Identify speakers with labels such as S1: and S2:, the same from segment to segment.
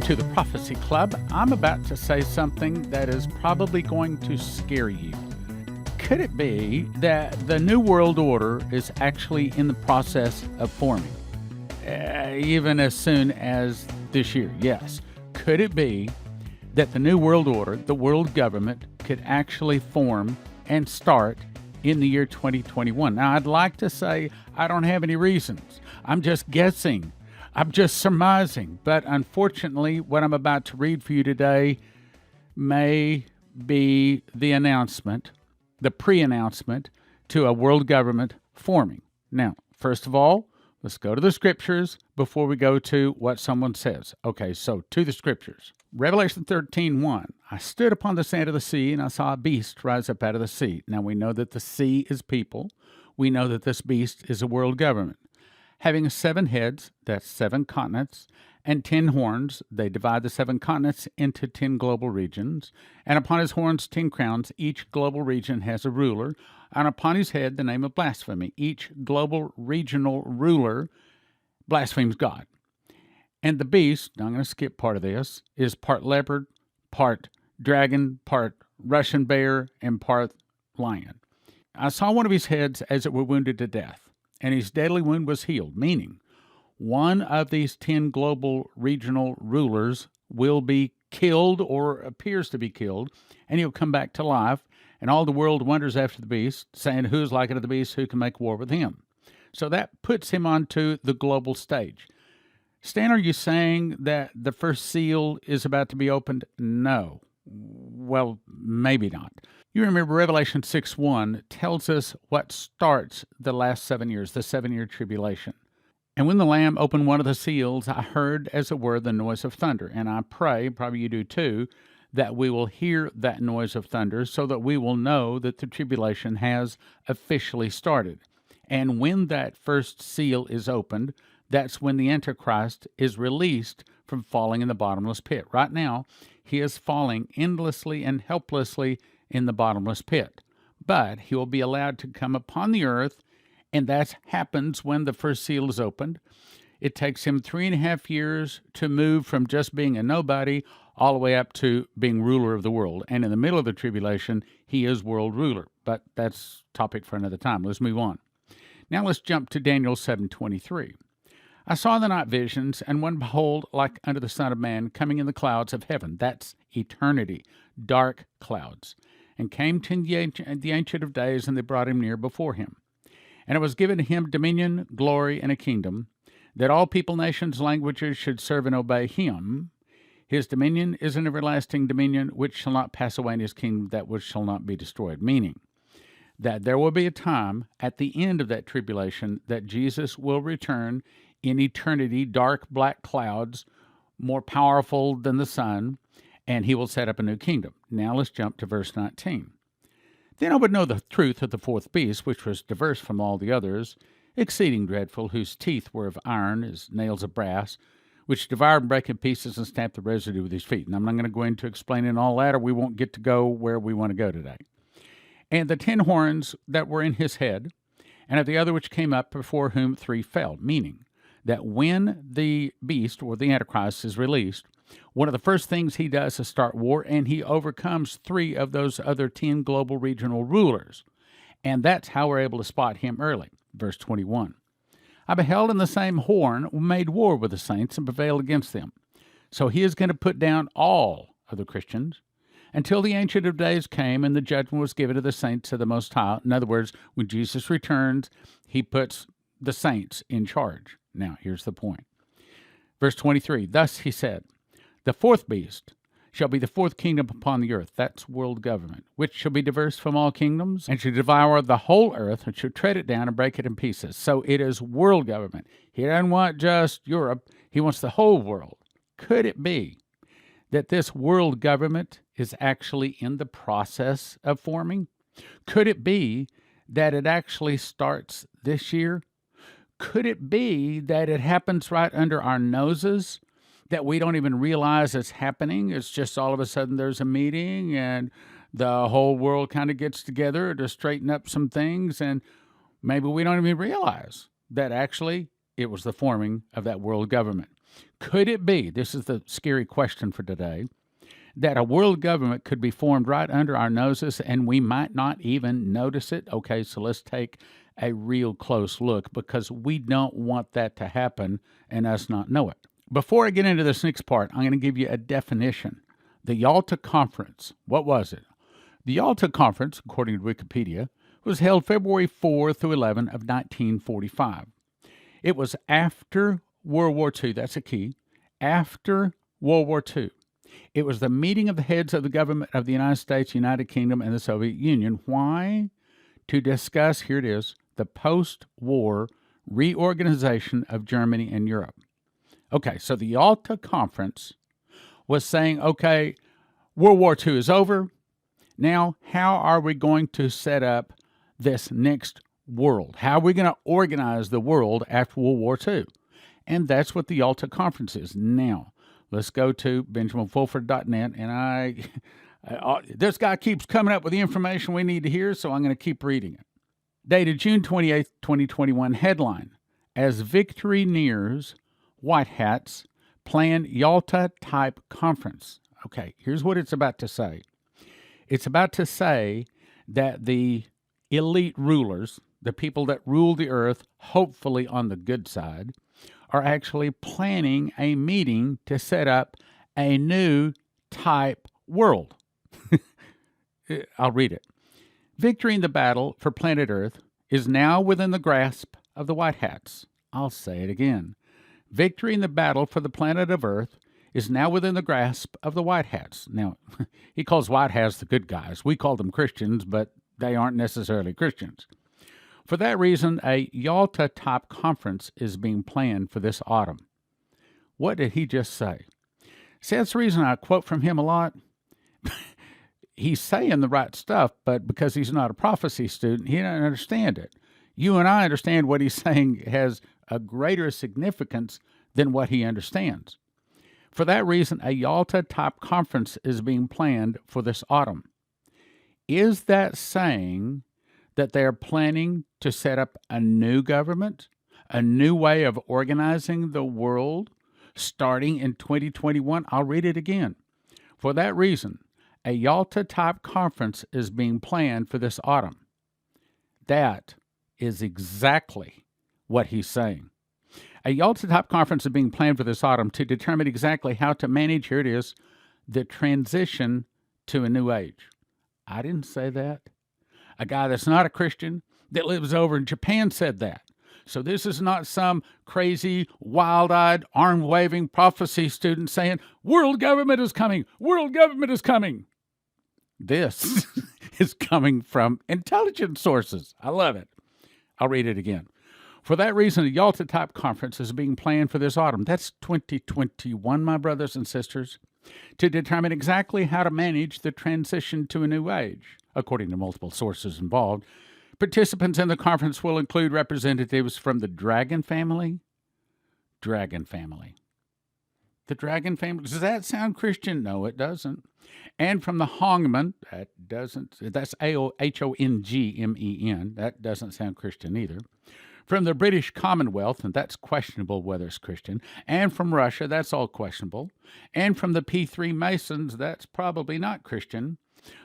S1: to the Prophecy Club. I'm about to say something that is probably going to scare you. Could it be that the New World Order is actually in the process of forming? Even as soon as this year, yes. Could it be that the New World Order, the world government, could actually form and start in the year 2021? Now, I'd like to say I don't have any reasons. I'm just guessing. I'm just surmising. But unfortunately, what I'm about to read for you today may be the announcement, the pre-announcement to a world government forming. Now, first of all, let's go to the scriptures before we go to what someone says. Okay, so to the scriptures. Revelation 13:1. I stood upon the sand of the sea, and I saw a beast rise up out of the sea. Now we know that the sea is people. We know that this beast is a world government. Having 7 heads, that's 7 continents, and 10 horns. They divide the 7 continents into 10 global regions. And upon his horns 10 crowns. Each global region has a ruler. And upon his head the name of blasphemy. Each global regional ruler blasphemes God. And the beast, I'm going to skip part of this, is part leopard, part dragon, part Russian bear, and part lion. I saw one of his heads as it were wounded to death, and his deadly wound was healed, meaning one of these 10 global regional rulers will be killed or appears to be killed, and he'll come back to life, and all the world wonders after the beast, saying, who's like unto the beast, who can make war with him? So that puts him onto the global stage. Stan, are you saying that the first seal is about to be opened? No. Well, maybe not. You remember Revelation 6:1 tells us what starts the last 7 years, the 7-year tribulation. And when the Lamb opened one of the seals, I heard, as it were, the noise of thunder. And I pray, probably you do too, that we will hear that noise of thunder so that we will know that the tribulation has officially started. And when that first seal is opened, that's when the Antichrist is released from falling in the bottomless pit. Right now, he is falling endlessly and helplessly in the bottomless pit. But he will be allowed to come upon the earth, and that happens when the first seal is opened. It takes him 3.5 years to move from just being a nobody all the way up to being ruler of the world. And in the middle of the tribulation, he is world ruler. But that's topic for another time. Let's move on. Now let's jump to Daniel 7:23. I saw in the night visions, and one behold, like unto the Son of Man, coming in the clouds of heaven. That's eternity, dark clouds. And came to the Ancient of Days, and they brought him near before him. And it was given to him dominion, glory, and a kingdom, that all people, nations, languages should serve and obey him. His dominion is an everlasting dominion, which shall not pass away, in his kingdom that which shall not be destroyed. Meaning that there will be a time at the end of that tribulation that Jesus will return in eternity, dark black clouds, more powerful than the sun, and he will set up a new kingdom. Now let's jump to verse 19. Then I would know the truth of the fourth beast, which was diverse from all the others, exceeding dreadful, whose teeth were of iron, his nails of brass, which devoured and brake in pieces and stamped the residue with his feet. And I'm not going to go into explaining all that, or we won't get to go where we want to go today. And the 10 horns that were in his head, and of the other which came up, before whom 3 fell, meaning that when the beast, or the Antichrist, is released, one of the first things he does is start war, and he overcomes 3 of those other 10 global regional rulers. And that's how we're able to spot him early. Verse 21. I beheld, in the same horn made war with the saints and prevailed against them. So he is going to put down all of the Christians until the Ancient of Days came and the judgment was given to the saints of the Most High. In other words, when Jesus returns, he puts the saints in charge. Now, here's the point. Verse 23, thus he said, the fourth beast shall be the fourth kingdom upon the earth. That's world government, which shall be diverse from all kingdoms, and shall devour the whole earth, and shall tread it down and break it in pieces. So it is world government. He doesn't want just Europe. He wants the whole world. Could it be that this world government is actually in the process of forming? Could it be that it actually starts this year? Could it be that it happens right under our noses, that we don't even realize it's happening? It's just all of a sudden there's a meeting and the whole world kind of gets together to straighten up some things, and maybe we don't even realize that actually it was the forming of that world government. Could it be, this is the scary question for today, that a world government could be formed right under our noses and we might not even notice it? Okay, so let's take a real close look because we don't want that to happen and us not know it. Before I get into this next part, I'm going to give you a definition. The Yalta Conference, what was it? The Yalta Conference, according to Wikipedia, was held February 4 through 11 of 1945. It was after World War II, that's a key, after World War II. It was the meeting of the heads of the government of the United States, United Kingdom, and the Soviet Union. Why? To discuss, here it is, the post-war reorganization of Germany and Europe. Okay, so the Yalta Conference was saying, okay, World War II is over. Now, how are we going to set up this next world? How are we going to organize the world after World War II? And that's what the Yalta Conference is. Now, let's go to BenjaminFulford.net, and this guy keeps coming up with the information we need to hear, so I'm going to keep reading it. Dated June 28, 2021, headline, As Victory Nears, White Hats Plan Yalta-Type Conference. Okay, here's what it's about to say. It's about to say that the elite rulers, the people that rule the earth, hopefully on the good side, are actually planning a meeting to set up a new type world. I'll read it. Victory in the battle for planet Earth is now within the grasp of the White Hats. I'll say it again. Victory in the battle for the planet of Earth is now within the grasp of the White Hats. Now, he calls White Hats the good guys. We call them Christians, but they aren't necessarily Christians. For that reason, a Yalta-type conference is being planned for this autumn. What did he just say? See, that's the reason I quote from him a lot. He's saying the right stuff, but because he's not a prophecy student, he doesn't understand it. You and I understand what he's saying has a greater significance than what he understands. For that reason, a Yalta-type conference is being planned for this autumn. Is that saying that they're planning to set up a new government, a new way of organizing the world, starting in 2021? I'll read it again. For that reason, a Yalta-type conference is being planned for this autumn. That is exactly what he's saying. A Yalta-type conference is being planned for this autumn to determine exactly how to manage, here it is, the transition to a new age. I didn't say that. A guy that's not a Christian that lives over in Japan said that. So this is not some crazy, wild-eyed, arm-waving prophecy student saying, world government is coming, world government is coming. This is coming from intelligent sources. I love it. I'll read it again. For that reason, the Yalta-type conference is being planned for this autumn. That's 2021, my brothers and sisters, to determine exactly how to manage the transition to a new age, according to multiple sources involved. Participants in the conference will include representatives from the Dragon family. Dragon family. The Dragon family. Does that sound Christian? No, it doesn't. And from the Hongmen. That doesn't. That's H-O-N-G-M-E-N. That doesn't sound Christian either. From the British Commonwealth, and that's questionable whether it's Christian. And from Russia, that's all questionable. And from the P3 Masons, that's probably not Christian.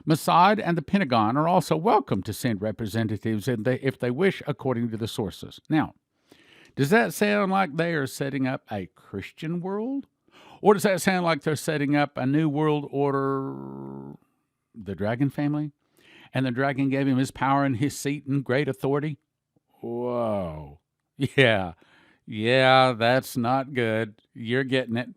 S1: Mossad and the Pentagon are also welcome to send representatives if they wish, according to the sources. Now, does that sound like they are setting up a Christian world? Or does that sound like they're setting up a new world order, the Dragon family? And the dragon gave him his power and his seat and great authority? Whoa. Yeah, that's not good. You're getting it.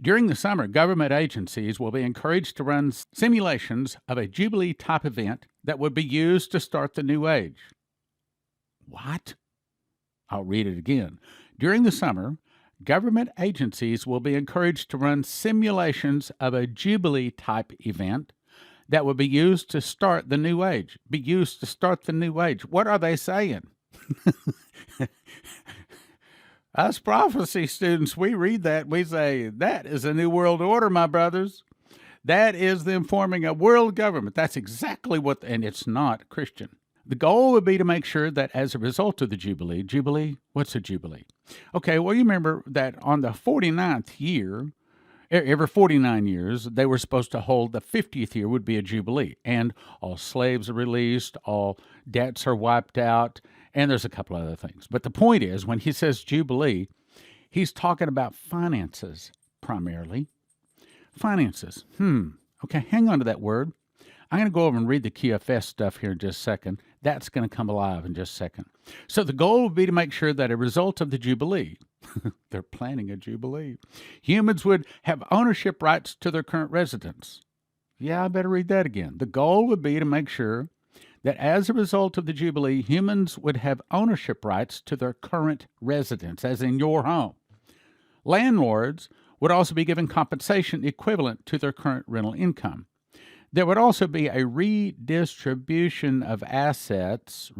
S1: During the summer, government agencies will be encouraged to run simulations of a Jubilee-type event that would be used to start the new age. What? I'll read it again. During the summer, government agencies will be encouraged to run simulations of a Jubilee-type event that would be used to start the new age. What are they saying? Us prophecy students, we read that, we say, that is a new world order, my brothers. That is them forming a world government. That's exactly what, and it's not Christian. The goal would be to make sure that as a result of the Jubilee, what's a Jubilee? Okay, well, you remember that on the 49th year, every 49 years, they were supposed to hold the 50th year would be a Jubilee, and all slaves are released, all debts are wiped out, and there's a couple other things. But the point is, when he says Jubilee, he's talking about finances primarily. Finances. Okay, hang on to that word. I'm going to go over and read the QFS stuff here in just a second. That's going to come alive in just a second. So the goal would be to make sure that a result of the Jubilee, they're planning a Jubilee, humans would have ownership rights to their current residence. Yeah, I better read that again. The goal would be to make sure that as a result of the Jubilee, humans would have ownership rights to their current residence, as in your home. Landlords would also be given compensation equivalent to their current rental income. There would also be a redistribution of assets.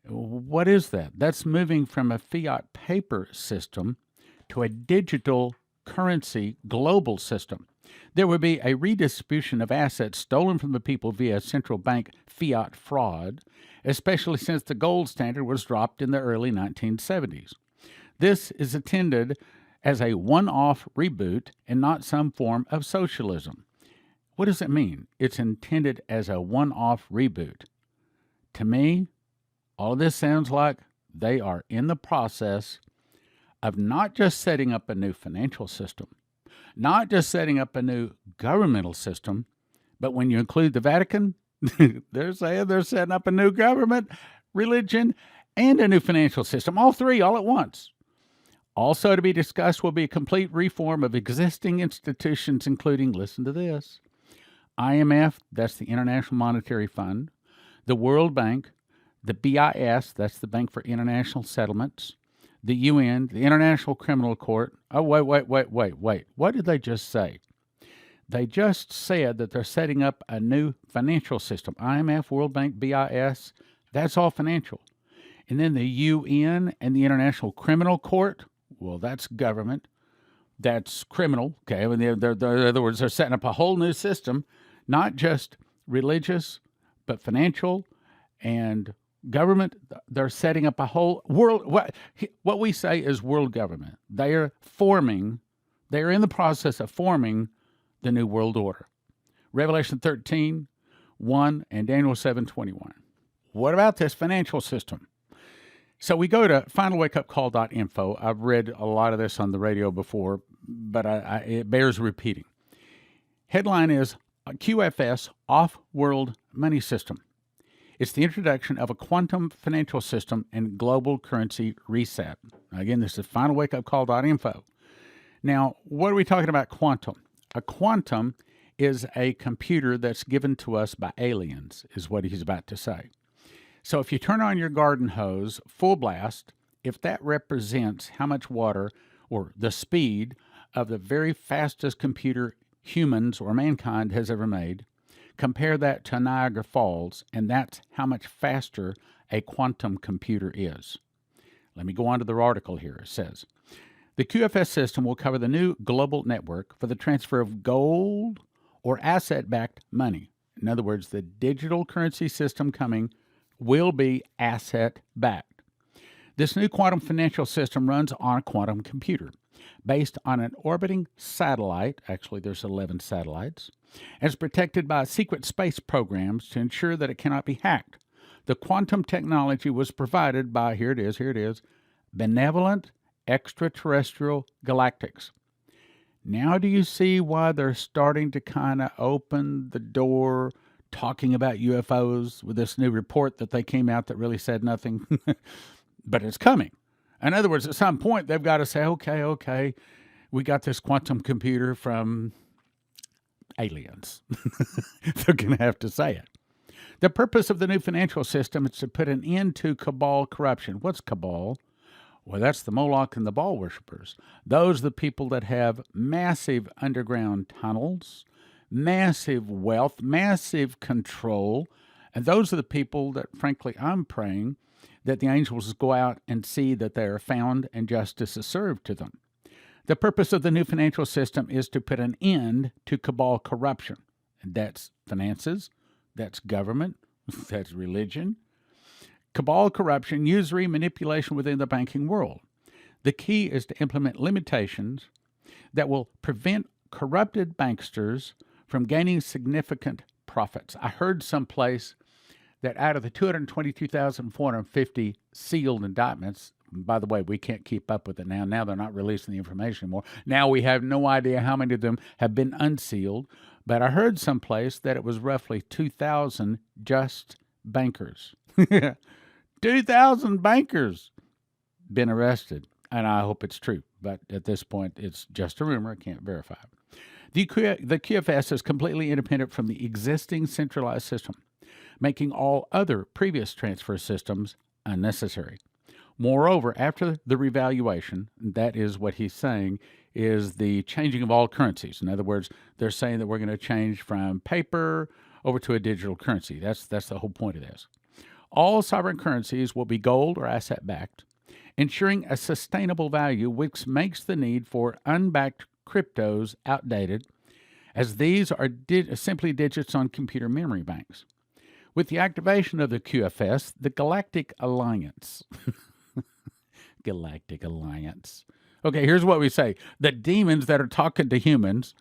S1: What is that? That's moving from a fiat paper system to a digital currency global system. There would be a redistribution of assets stolen from the people via central bank fiat fraud, especially since the gold standard was dropped in the early 1970s. This is intended as a one-off reboot and not some form of socialism. What does it mean? It's intended as a one-off reboot. To me, all of this sounds like they are in the process of not just setting up a new financial system, not just setting up a new governmental system, but when you include the Vatican, they're saying they're setting up a new government, religion, and a new financial system, all three all at once. Also to be discussed will be a complete reform of existing institutions, including, listen to this, IMF, that's the International Monetary Fund, the World Bank, the BIS, that's the Bank for International Settlements, the UN, the International Criminal Court. Oh, wait. What did they just say? They just said that they're setting up a new financial system. IMF, World Bank, BIS, that's all financial. And then the UN and the International Criminal Court, well, that's government. That's criminal. Okay, in other words, they're setting up a whole new system, not just religious, but financial and government. They're setting up a whole world. What we say is world government. They are in the process of forming the new world order. Revelation 13:1 and Daniel 7:21. What about this financial system? So we go to finalwakeupcall.info. I've read a lot of this on the radio before, but it bears repeating. Headline is QFS Off-World Money System. It's the introduction of a quantum financial system and global currency reset. Again, this is finalwakeupcall.info. Now, what are we talking about quantum? A quantum is a computer that's given to us by aliens, is what he's about to say. So if you turn on your garden hose full blast, if that represents how much water or the speed of the very fastest computer humans or mankind has ever made, compare that to Niagara Falls, and that's how much faster a quantum computer is. Let me go on to the article here. It says, the QFS system will cover the new global network for the transfer of gold or asset-backed money. In other words, the digital currency system coming will be asset-backed. This new quantum financial system runs on a quantum computer based on an orbiting satellite. Actually, there's 11 satellites. And it's protected by secret space programs to ensure that it cannot be hacked. The quantum technology was provided by, here it is, benevolent extraterrestrial galactics. Now do you see why they're starting to kind of open the door talking about UFOs with this new report that they came out that really said nothing? But it's coming. In other words, at some point, they've got to say, okay, we got this quantum computer from aliens. They're going to have to say it. The purpose of the new financial system is to put an end to cabal corruption. What's cabal? Well, that's the Moloch and the Baal worshippers. Those are the people that have massive underground tunnels, massive wealth, massive control. And those are the people that, frankly, I'm praying that the angels go out and see that they are found and justice is served to them. The purpose of the new financial system is to put an end to cabal corruption. And that's finances, That's government. That's religion. Cabal, corruption, usury, manipulation within the banking world. The key is to implement limitations that will prevent corrupted banksters from gaining significant profits. I heard someplace that out of the 222,450 sealed indictments, by the way, we can't keep up with it now. Now they're not releasing the information anymore. Now we have no idea how many of them have been unsealed. But I heard someplace that it was roughly 2,000 just bankers. 2,000 bankers been arrested. And I hope it's true. But at this point, it's just a rumor. I can't verify it. The QFS is completely independent from the existing centralized system, making all other previous transfer systems unnecessary. Moreover, after the revaluation, that is what he's saying, is the changing of all currencies. In other words, they're saying that we're going to change from paper over to a digital currency. That's the whole point of this. All sovereign currencies will be gold or asset-backed, ensuring a sustainable value, which makes the need for unbacked cryptos outdated, as these are simply digits on computer memory banks. With the activation of the QFS, the Galactic Alliance. Galactic Alliance. Okay, here's what we say. The demons that are talking to humans,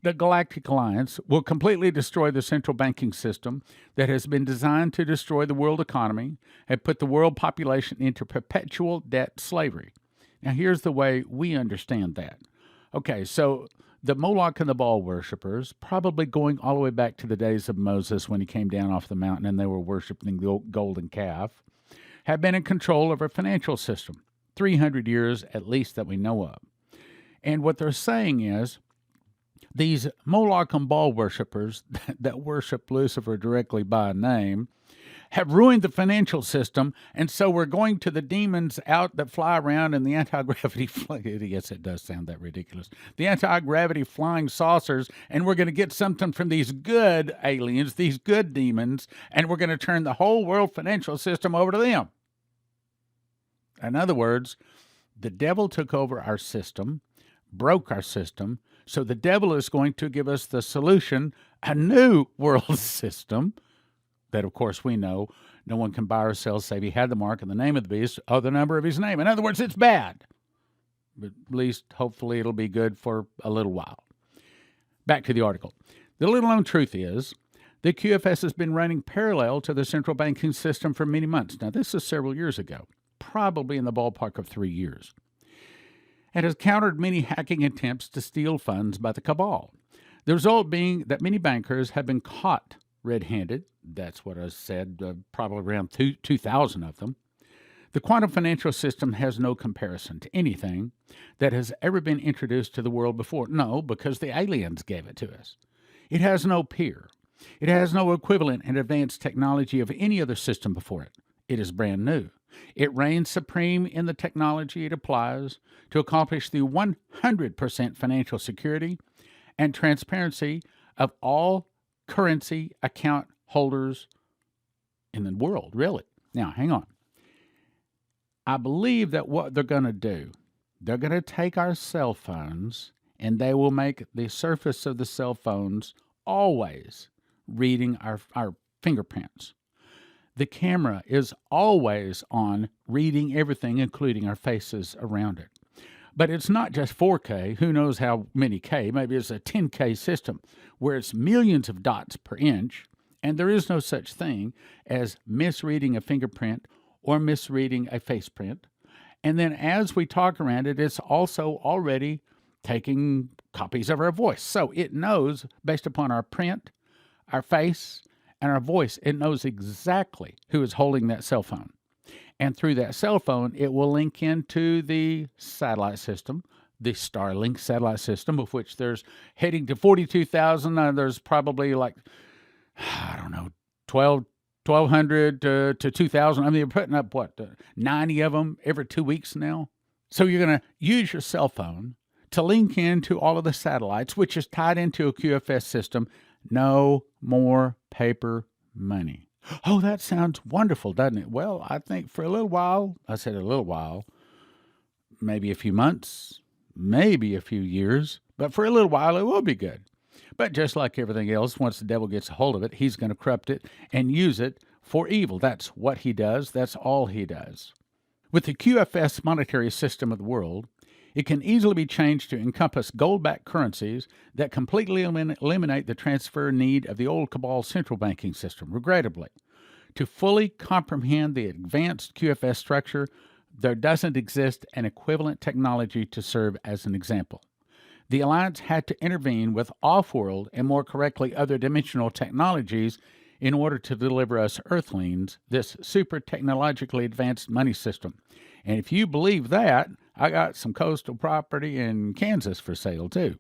S1: the Galactic Alliance, will completely destroy the central banking system that has been designed to destroy the world economy and put the world population into perpetual debt slavery. Now, here's the way we understand that. Okay, so the Moloch and the Baal worshippers, probably going all the way back to the days of Moses when he came down off the mountain and they were worshiping the golden calf, have been in control of our financial system, 300 years at least that we know of. And what they're saying is these Moloch and Baal worshippers that worship Lucifer directly by name have ruined the financial system, and so we're going to the demons out that fly around in the anti-gravity yes, it does sound that ridiculous. The anti-gravity flying saucers, and we're going to get something from these good aliens, these good demons, and we're going to turn the whole world financial system over to them. In other words, the devil took over our system, broke our system, so the devil is going to give us the solution, a new world system, that, of course, we know no one can buy or sell save he had the mark and the name of the beast or the number of his name. In other words, it's bad. But at least, hopefully, it'll be good for a little while. Back to the article. The little-known truth is the QFS has been running parallel to the central banking system for many months. Now, this is several years ago, probably in the ballpark of 3 years. It has countered many hacking attempts to steal funds by the cabal. The result being that many bankers have been caught red-handed. That's what I said, probably around 2,000 of them. The quantum financial system has no comparison to anything that has ever been introduced to the world before. No, because the aliens gave it to us. It has no peer. It has no equivalent in advanced technology of any other system before it. It is brand new. It reigns supreme in the technology it applies to accomplish the 100% financial security and transparency of all currency account holders in the world, really. Now, hang on. I believe that what they're going to do, they're going to take our cell phones and they will make the surface of the cell phones always reading our fingerprints. The camera is always on reading everything, including our faces around it. But it's not just 4K, who knows how many K, maybe it's a 10K system where it's millions of dots per inch, and there is no such thing as misreading a fingerprint or misreading a face print. And then as we talk around it, it's also already taking copies of our voice. So it knows, based upon our print, our face, and our voice, it knows exactly who is holding that cell phone. And through that cell phone, it will link into the satellite system, the Starlink satellite system, of which there's heading to 42,000. There's probably like, I don't know, 1,200 to 2,000. I mean, they're putting up, 90 of them every 2 weeks now? So you're going to use your cell phone to link into all of the satellites, which is tied into a QFS system. No more paper money. Oh, that sounds wonderful, doesn't it? Well, I think for a little while, I said a little while, maybe a few months, maybe a few years, but for a little while it will be good. But just like everything else, once the devil gets a hold of it, he's going to corrupt it and use it for evil. That's what he does. That's all he does. With the QFS monetary system of the world, it can easily be changed to encompass gold-backed currencies that completely eliminate the transfer need of the old cabal central banking system. Regrettably, to fully comprehend the advanced QFS structure, there doesn't exist an equivalent technology to serve as an example. The Alliance had to intervene with off-world and, more correctly, other dimensional technologies in order to deliver us Earthlings this super technologically advanced money system. And if you believe that, I got some coastal property in Kansas for sale, too.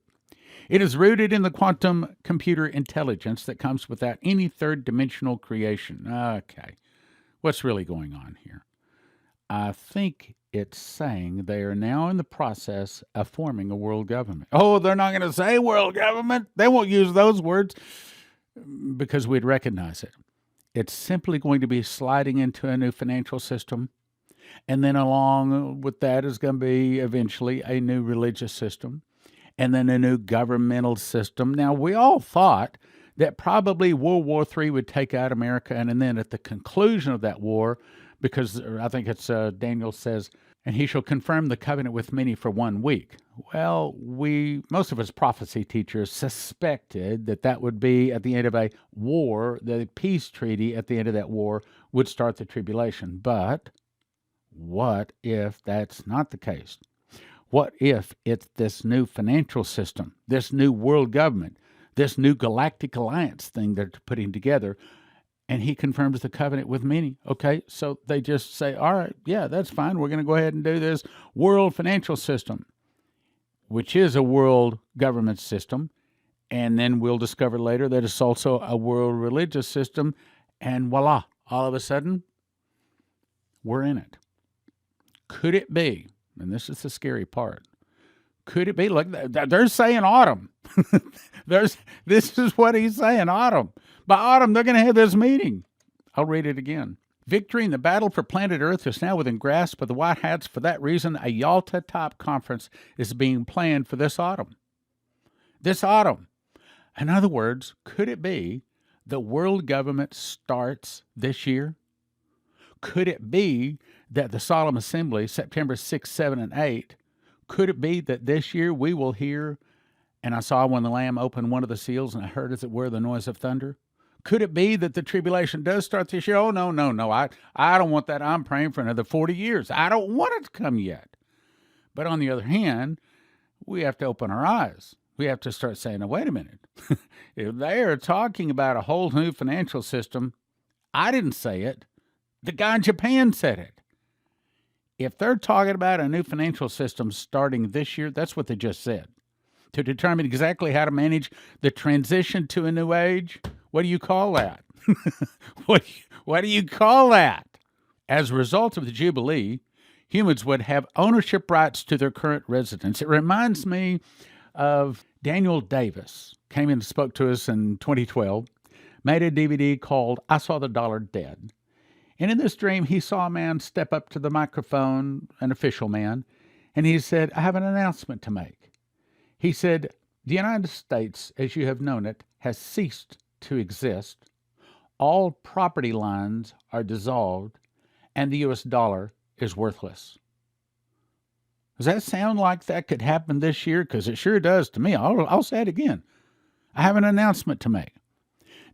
S1: It is rooted in the quantum computer intelligence that comes without any third-dimensional creation. Okay, what's really going on here? I think it's saying they are now in the process of forming a world government. Oh, they're not going to say world government. They won't use those words because we'd recognize it. It's simply going to be sliding into a new financial system. And then along with that is going to be eventually a new religious system and then a new governmental system. Now, we all thought that probably World War III would take out America, and then at the conclusion of that war, because I think it's Daniel says, and he shall confirm the covenant with many for 1 week. Well, most of us prophecy teachers suspected that would be at the end of a war, the peace treaty at the end of that war would start the tribulation. But what if that's not the case? What if it's this new financial system, this new world government, this new galactic alliance thing they're putting together, and he confirms the covenant with many? Okay, so they just say, all right, yeah, that's fine. We're going to go ahead and do this world financial system, which is a world government system. And then we'll discover later that it's also a world religious system. And voila, all of a sudden, we're in it. Could it be, and this is the scary part, could it be, look, they're saying autumn. This is what he's saying, autumn. By autumn, they're going to have this meeting. I'll read it again. Victory in the battle for planet Earth is now within grasp of the White Hats. For that reason, a Yalta-type conference is being planned for this autumn. This autumn. In other words, could it be the world government starts this year? Could it be that the Solemn Assembly, September 6, 7, and 8, could it be that this year we will hear, and I saw when the Lamb opened one of the seals, and I heard, as it were, the noise of thunder? Could it be that the tribulation does start this year? Oh, no. I don't want that. I'm praying for another 40 years. I don't want it to come yet. But on the other hand, we have to open our eyes. We have to start saying, oh, wait a minute. If they are talking about a whole new financial system, I didn't say it. The guy in Japan said it. If they're talking about a new financial system starting this year, that's what they just said. To determine exactly how to manage the transition to a new age, what do you call that? What do you call that? As a result of the Jubilee, humans would have ownership rights to their current residence. It reminds me of Daniel Davis, came in and spoke to us in 2012, made a DVD called I Saw the Dollar Dead. And in this dream, he saw a man step up to the microphone, an official man, and he said, I have an announcement to make. He said, the United States, as you have known it, has ceased to exist. All property lines are dissolved, and the U.S. dollar is worthless. Does that sound like that could happen this year? Because it sure does to me. I'll say it again. I have an announcement to make.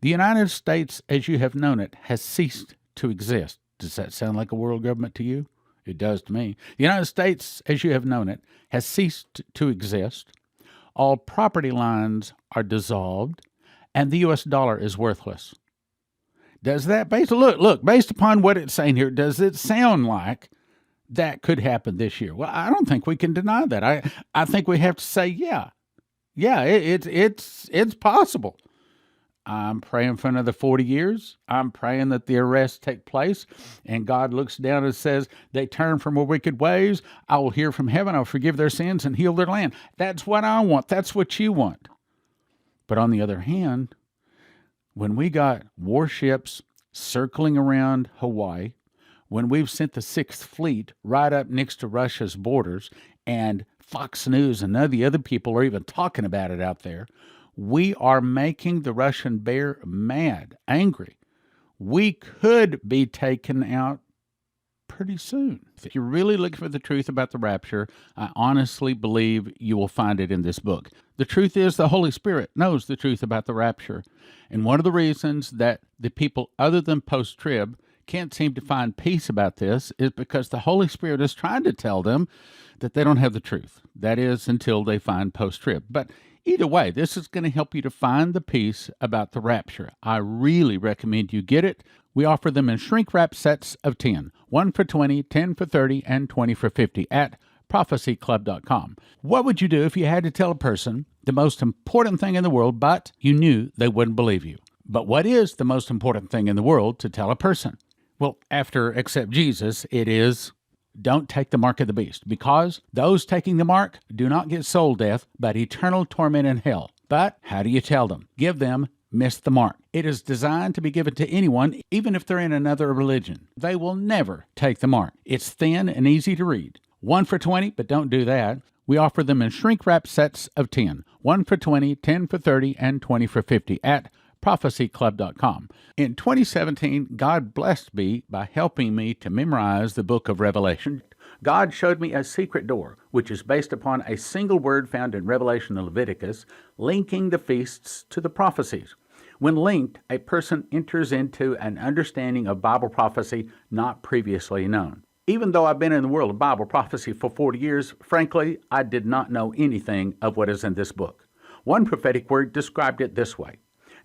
S1: The United States, as you have known it, has ceased to exist. Does that sound like a world government to you? It does to me. The United States, as you have known it, has ceased to exist. All property lines are dissolved, and the U.S. dollar is worthless. Does that, based upon what it's saying here, does it sound like that could happen this year? Well, I don't think we can deny that. I think we have to say, yeah, it's possible. I'm praying for another 40 years. I'm praying that the arrests take place, and God looks down and says, they turn from their wicked ways. I will hear from heaven. I'll forgive their sins and heal their land. That's what I want. That's what you want. But on the other hand, when we got warships circling around Hawaii, when we've sent the 6th Fleet right up next to Russia's borders, and Fox News and none of the other people are even talking about it out there, We are making the Russian bear mad, angry. We could be taken out pretty soon. If you're really looking for the truth about the rapture, I honestly believe you will find it in this book. The truth is the Holy Spirit knows the truth about the rapture. And one of the reasons that the people other than post-trib can't seem to find peace about this is because the Holy Spirit is trying to tell them that they don't have the truth. That is, until they find post-trib. But either way, this is going to help you to find the peace about the rapture. I really recommend you get it. We offer them in shrink-wrap sets of 10, 1 for 20, 10 for 30, and 20 for 50 at prophecyclub.com. What would you do if you had to tell a person the most important thing in the world, but you knew they wouldn't believe you? But what is the most important thing in the world to tell a person? Well, after accept Jesus, it is don't take the mark of the beast, because those taking the mark do not get soul death, but eternal torment in hell. But how do you tell them? Give them miss the mark. It is designed to be given to anyone, even if they're in another religion. They will never take the mark. It's thin and easy to read. 1 for 20, but don't do that. We offer them in shrink-wrap sets of 10, 1 for 20, 10 for 30, and 20 for 50 at prophecyclub.com. In 2017, God blessed me by helping me to memorize the book of Revelation. God showed me a secret door, which is based upon a single word found in Revelation and Leviticus, linking the feasts to the prophecies. When linked, a person enters into an understanding of Bible prophecy not previously known. Even though I've been in the world of Bible prophecy for 40 years, frankly, I did not know anything of what is in this book. One prophetic word described it this way: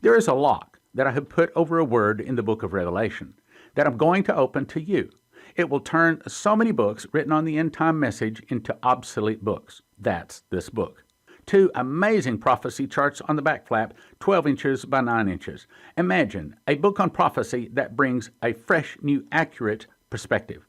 S1: there is a lock that I have put over a word in the book of Revelation that I'm going to open to you. It will turn so many books written on the end-time message into obsolete books. That's this book. 2 amazing prophecy charts on the back flap, 12 inches by 9 inches. Imagine a book on prophecy that brings a fresh, new, accurate perspective.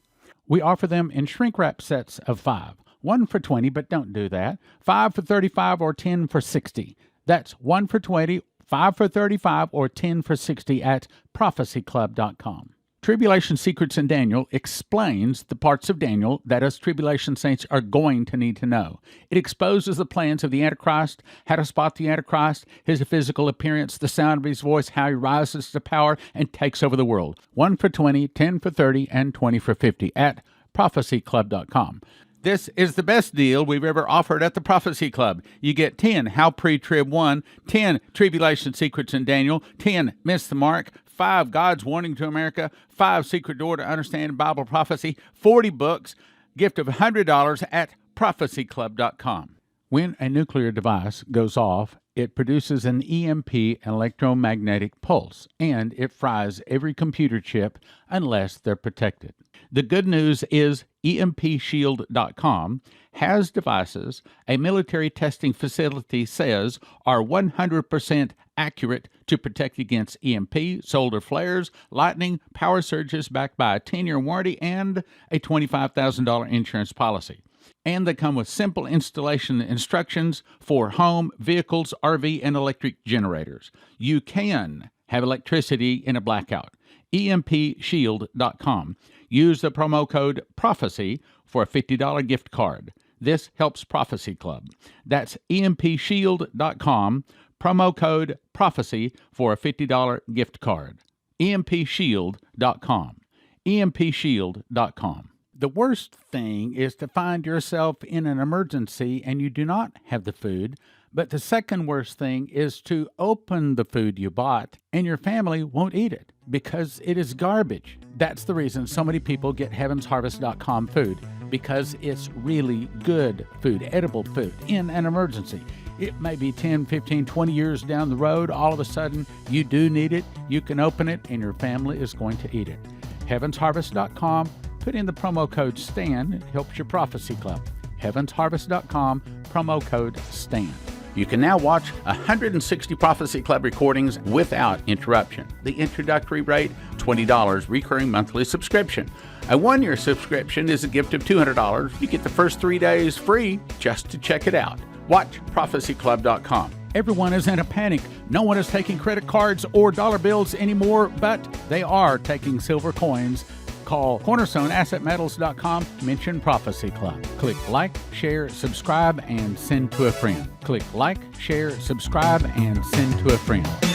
S1: We offer them in shrink-wrap sets of 5, 1 for 20, but don't do that, 5 for 35 or 10 for 60. That's 1 for 20, 5 for 35, or 10 for 60 at prophecyclub.com. Tribulation Secrets in Daniel explains the parts of Daniel that us tribulation saints are going to need to know. It exposes the plans of the Antichrist, how to spot the Antichrist, his physical appearance, the sound of his voice, how he rises to power and takes over the world. 1 for 20, 10 for 30, and 20 for 50 at prophecyclub.com. This is the best deal we've ever offered at the Prophecy Club. You get 10 How Pre-Trib 1, 10 Tribulation Secrets in Daniel, 10 Miss the Mark, 5 God's Warning to America, 5 Secret Door to Understand Bible Prophecy, 40 books, gift of $100 at prophecyclub.com. When a nuclear device goes off, it produces an EMP, electromagnetic pulse, and it fries every computer chip unless they're protected. The good news is EMPshield.com has devices a military testing facility says are 100% accurate to protect against EMP, solar flares, lightning, power surges, backed by a 10-year warranty and a $25,000 insurance policy. And they come with simple installation instructions for home, vehicles, RV, and electric generators. You can have electricity in a blackout. EMPshield.com. Use the promo code PROPHECY for a $50 gift card. This helps Prophecy Club. That's EMPshield.com. Promo code PROPHECY for a $50 gift card. EMPshield.com. EMPshield.com. The worst thing is to find yourself in an emergency and you do not have the food. But the second worst thing is to open the food you bought and your family won't eat it because it is garbage. That's the reason so many people get heavensharvest.com food, because it's really good food, edible food in an emergency. It may be 10, 15, 20 years down the road. All of a sudden, you do need it. You can open it and your family is going to eat it. heavensharvest.com. Put in the promo code STAN. It helps your Prophecy Club. heavensharvest.com, promo code STAN. You can now watch 160 Prophecy Club recordings without interruption. The introductory rate, $20, recurring monthly subscription. A 1-year subscription is a gift of $200. You get the first 3 days free just to check it out. Watch prophecyclub.com. Everyone is in a panic. No one is taking credit cards or dollar bills anymore, but they are taking silver coins Call CornerstoneAssetMetals.com, mention Prophecy Club. Click like, share, subscribe, and send to a friend. Click like, share, subscribe, and send to a friend.